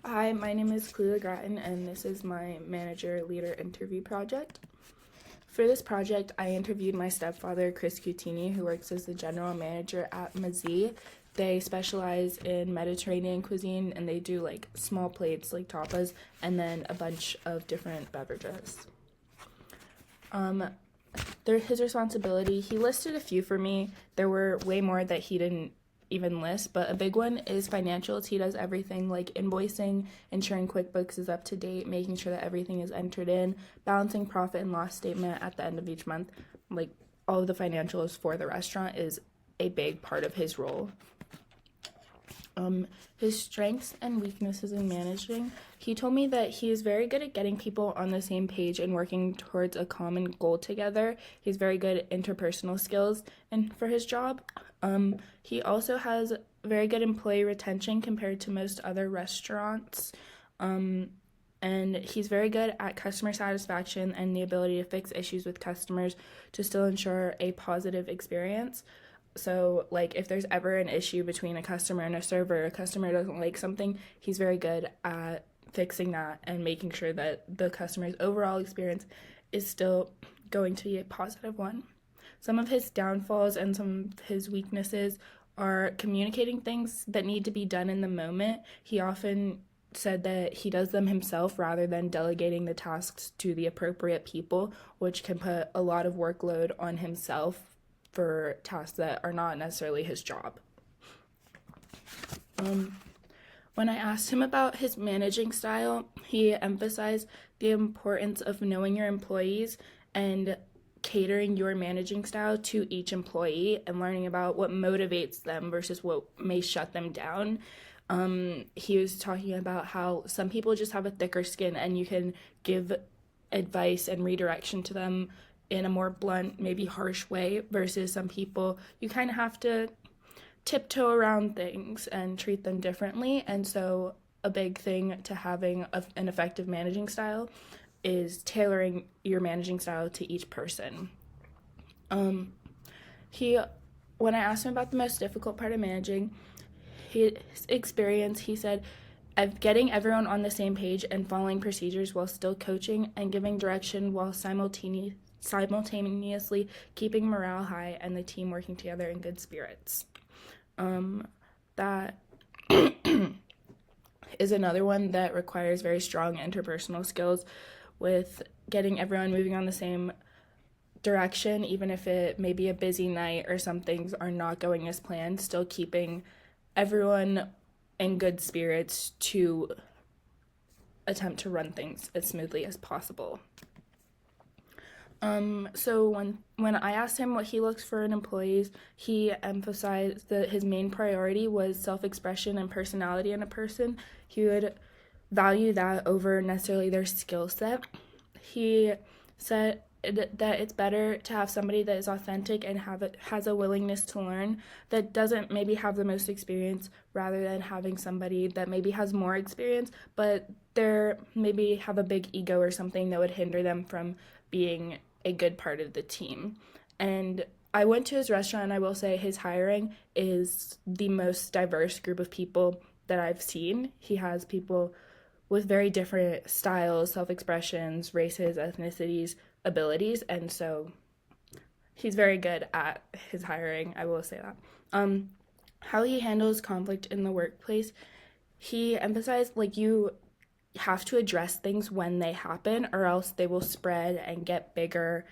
Hi, my name is Khalilah Grattan, and this is my manager leader interview project. For this project, I interviewed my stepfather, Chris Cutini, who works as the general manager at Mazee. They specialize in Mediterranean cuisine, and they do like small plates like tapas, and then a bunch of different beverages. They're his responsibility. He listed a few for me. There were way more that he didn't even list, but a big one is financials. He does everything like invoicing, ensuring QuickBooks is up to date, making sure that everything is entered in, balancing profit and loss statement at the end of each month. Like all of the financials for the restaurant is a big part of his role. His strengths and weaknesses in managing. He told me that he is very good at getting people on the same page and working towards a common goal together. He's very good at interpersonal skills and for his job. He also has very good employee retention compared to most other restaurants. And he's very good at customer satisfaction and the ability to fix issues with customers to still ensure a positive experience. So, like, if there's ever an issue between a customer and a server, a customer doesn't like something, he's very good at fixing that and making sure that the customer's overall experience is still going to be a positive one. Some of his downfalls and some of his weaknesses are communicating things that need to be done in the moment. He often said that he does them himself rather than delegating the tasks to the appropriate people, which can put a lot of workload on himself for tasks that are not necessarily his job. When I asked him about his managing style, he emphasized the importance of knowing your employees and catering your managing style to each employee and learning about what motivates them versus what may shut them down. He was talking about how some people just have a thicker skin and you can give advice and redirection to them in a more blunt, maybe harsh way, versus some people you kind of have to tiptoe around things and treat them differently. And so a big thing to having an effective managing style is tailoring your managing style to each person. When I asked him about the most difficult part of managing, his experience, he said, of getting everyone on the same page and following procedures while still coaching and giving direction while simultaneously keeping morale high and the team working together in good spirits. That is another one that requires very strong interpersonal skills with getting everyone moving on the same direction, even if it may be a busy night or some things are not going as planned, still keeping everyone in good spirits to attempt to run things as smoothly as possible. So when I asked him what he looks for in employees, he emphasized that his main priority was self-expression and personality in a person. He would value that over necessarily their skill set. He said that it's better to have somebody that is authentic and has a willingness to learn that doesn't maybe have the most experience rather than having somebody that maybe has more experience but they're maybe have a big ego or something that would hinder them from being a good part of the team. And I went to his restaurant and I will say his hiring is the most diverse group of people that I've seen. He has people with very different styles, self-expressions, races, ethnicities, abilities, and so he's very good at his hiring, I will say that. How he handles conflict in the workplace, he emphasized you have to address things when they happen or else they will spread and get bigger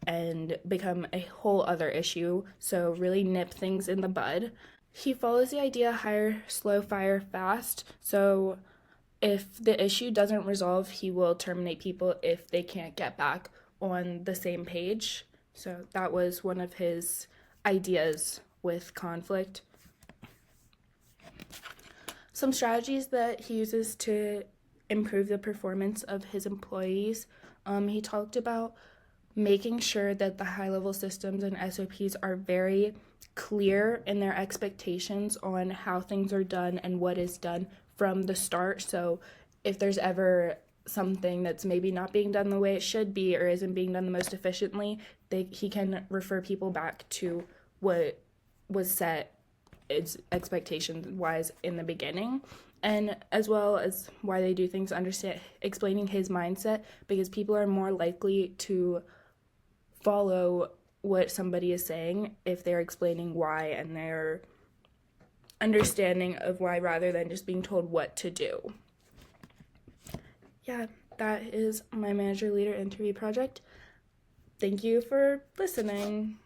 and become a whole other issue, so really nip things in the bud. He follows the idea hire slow, fire fast, so if the issue doesn't resolve, he will terminate people if they can't get back on the same page. So that was one of his ideas with conflict. Some strategies that he uses to improve the performance of his employees. He talked about making sure that the high-level systems and SOPs are very clear in their expectations on how things are done and what is done from the start. So if there's ever something that's maybe not being done the way it should be or isn't being done the most efficiently, he can refer people back to what was set expectations wise in the beginning. and as well as why they do things, understand explaining his mindset, because people are more likely to follow what somebody is saying if they're explaining why and their understanding of why rather than just being told what to do. Yeah, that is my manager leader interview project. Thank you for listening.